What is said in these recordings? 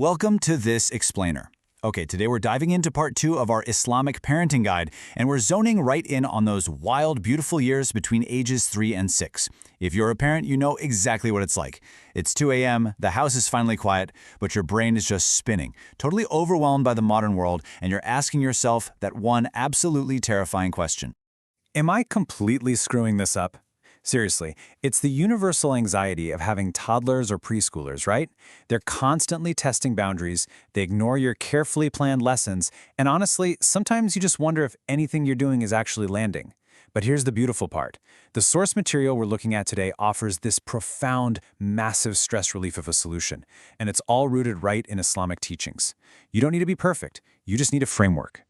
Welcome to This Explainer. Okay, today we're diving into part 2 of our Islamic parenting guide, and we're zoning right in on those wild, beautiful years between ages 3 and 6. If you're a parent, you know exactly what it's like. It's 2 a.m., the house is finally quiet, but your brain is just spinning, totally overwhelmed by the modern world, and you're asking yourself that one absolutely terrifying question. Am I completely screwing this up? Seriously, it's the universal anxiety of having toddlers or preschoolers, right? They're constantly testing boundaries, they ignore your carefully planned lessons, and honestly, sometimes you just wonder if anything you're doing is actually landing. But here's the beautiful part. The source material we're looking at today offers this profound, massive stress relief of a solution, and it's all rooted right in Islamic teachings. You don't need to be perfect, you just need a framework.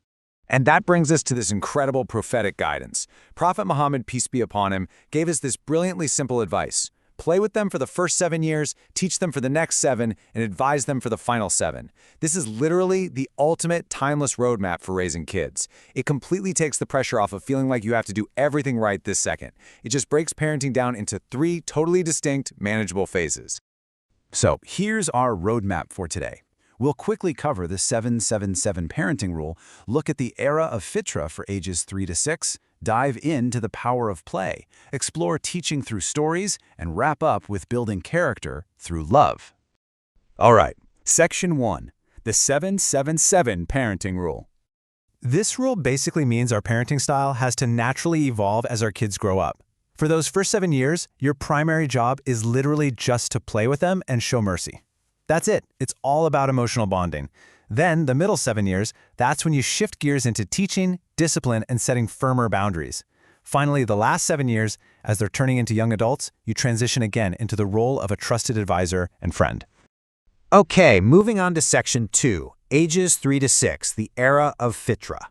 And that brings us to this incredible prophetic guidance. Prophet Muhammad, peace be upon him, gave us this brilliantly simple advice. Play with them for the first 7 years, teach them for the next 7, and advise them for the final 7. This is literally the ultimate timeless roadmap for raising kids. It completely takes the pressure off of feeling like you have to do everything right this second. It just breaks parenting down into 3 totally distinct, manageable phases. So here's our roadmap for today. We'll quickly cover the 7-7-7 parenting rule, look at the era of fitra for ages 3 to 6, dive into the power of play, explore teaching through stories, and wrap up with building character through love. All right, Section 1, the 7-7-7 parenting rule. This rule basically means our parenting style has to naturally evolve as our kids grow up. For those first 7 years, your primary job is literally just to play with them and show mercy. That's it. It's all about emotional bonding. Then, the middle 7 years, that's when you shift gears into teaching, discipline, and setting firmer boundaries. Finally, the last 7 years, as they're turning into young adults, you transition again into the role of a trusted advisor and friend. Okay, moving on to Section 2, ages 3 to 6, the era of fitra.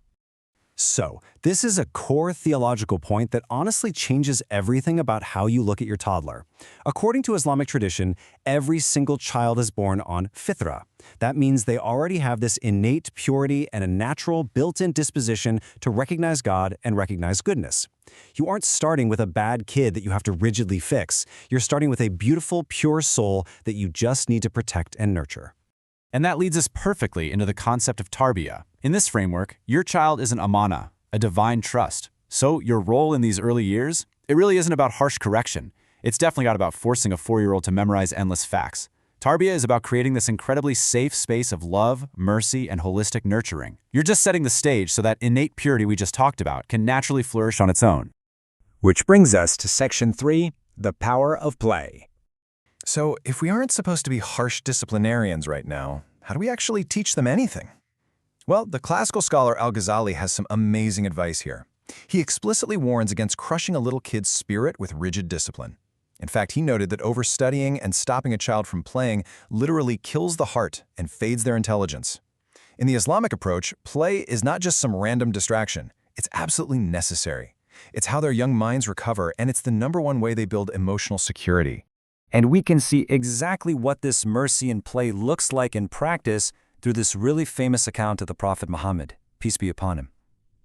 So, this is a core theological point that honestly changes everything about how you look at your toddler. According to Islamic tradition, every single child is born on fitra. That means they already have this innate purity and a natural built-in disposition to recognize God and recognize goodness. You aren't starting with a bad kid that you have to rigidly fix. You're starting with a beautiful, pure soul that you just need to protect and nurture. And that leads us perfectly into the concept of tarbiyah. In this framework, your child is an amanah, a divine trust. So your role in these early years, it really isn't about harsh correction. It's definitely not about forcing a 4-year-old to memorize endless facts. Tarbiyah is about creating this incredibly safe space of love, mercy, and holistic nurturing. You're just setting the stage so that innate purity we just talked about can naturally flourish on its own. Which brings us to Section 3, the power of play. So, if we aren't supposed to be harsh disciplinarians right now, how do we actually teach them anything? Well, the classical scholar Al-Ghazali has some amazing advice here. He explicitly warns against crushing a little kid's spirit with rigid discipline. In fact, he noted that overstudying and stopping a child from playing literally kills the heart and fades their intelligence. In the Islamic approach, play is not just some random distraction. It's absolutely necessary. It's how their young minds recover, and it's the #1 way they build emotional security. And we can see exactly what this mercy and play looks like in practice through this really famous account of the Prophet Muhammad, peace be upon him.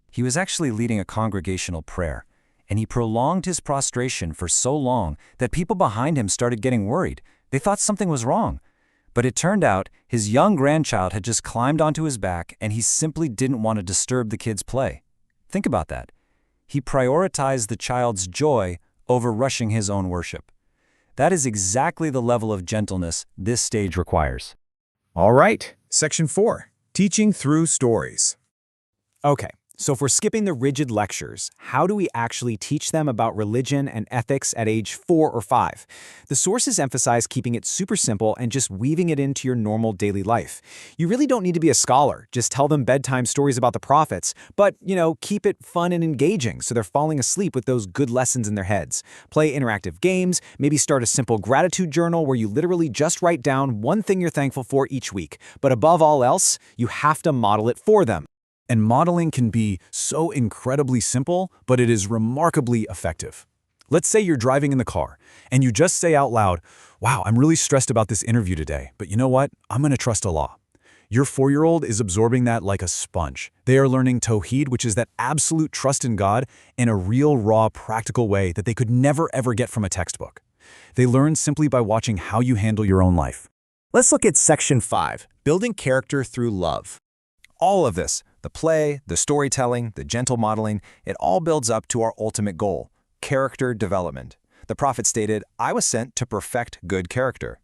He was actually leading a congregational prayer, and he prolonged his prostration for so long that people behind him started getting worried. They thought something was wrong. But it turned out his young grandchild had just climbed onto his back, and he simply didn't want to disturb the kid's play. Think about that. He prioritized the child's joy over rushing his own worship. That is exactly the level of gentleness this stage requires. All right, Section 4, teaching through stories. Okay, so if we're skipping the rigid lectures, how do we actually teach them about religion and ethics at age 4 or 5? The sources emphasize keeping it super simple and just weaving it into your normal daily life. You really don't need to be a scholar. Just tell them bedtime stories about the prophets, but, keep it fun and engaging so they're falling asleep with those good lessons in their heads. Play interactive games, maybe start a simple gratitude journal where you literally just write down one thing you're thankful for each week. But above all else, you have to model it for them. And modeling can be so incredibly simple, but it is remarkably effective. Let's say you're driving in the car, and you just say out loud, "Wow, I'm really stressed about this interview today, but you know what? I'm going to trust Allah." Your 4-year-old is absorbing that like a sponge. They are learning Tawheed, which is that absolute trust in God, in a real, raw, practical way that they could never, ever get from a textbook. They learn simply by watching how you handle your own life. Let's look at Section 5, Building Character Through Love. All of this, the play, the storytelling, the gentle modeling, it all builds up to our ultimate goal, character development. The prophet stated, "I was sent to perfect good character."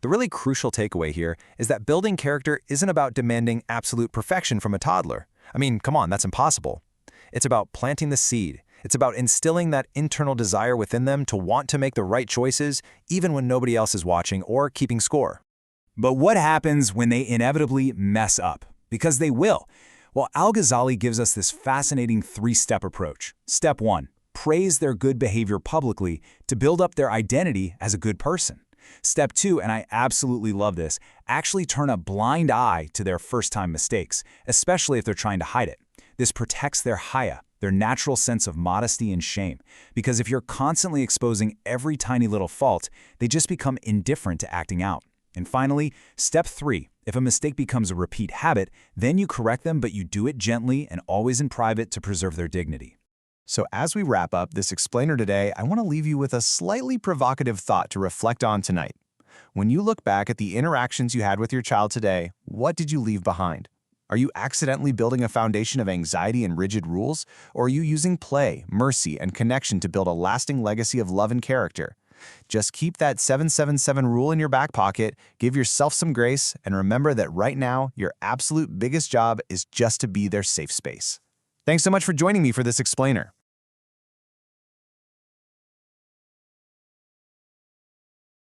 The really crucial takeaway here is that building character isn't about demanding absolute perfection from a toddler. I mean, come on, that's impossible. It's about planting the seed. It's about instilling that internal desire within them to want to make the right choices, even when nobody else is watching or keeping score. But what happens when they inevitably mess up? Because they will. Well, Al-Ghazali gives us this fascinating three-step approach. Step 1, praise their good behavior publicly to build up their identity as a good person. Step 2, and I absolutely love this, actually turn a blind eye to their first-time mistakes, especially if they're trying to hide it. This protects their haya, their natural sense of modesty and shame, because if you're constantly exposing every tiny little fault, they just become indifferent to acting out. And finally, step 3, if a mistake becomes a repeat habit, then you correct them, but you do it gently and always in private to preserve their dignity. So as we wrap up this explainer today, I want to leave you with a slightly provocative thought to reflect on tonight. When you look back at the interactions you had with your child today, what did you leave behind? Are you accidentally building a foundation of anxiety and rigid rules, or are you using play, mercy, and connection to build a lasting legacy of love and character? Just keep that 777 rule in your back pocket, give yourself some grace, and remember that right now, your absolute biggest job is just to be their safe space. Thanks so much for joining me for this explainer.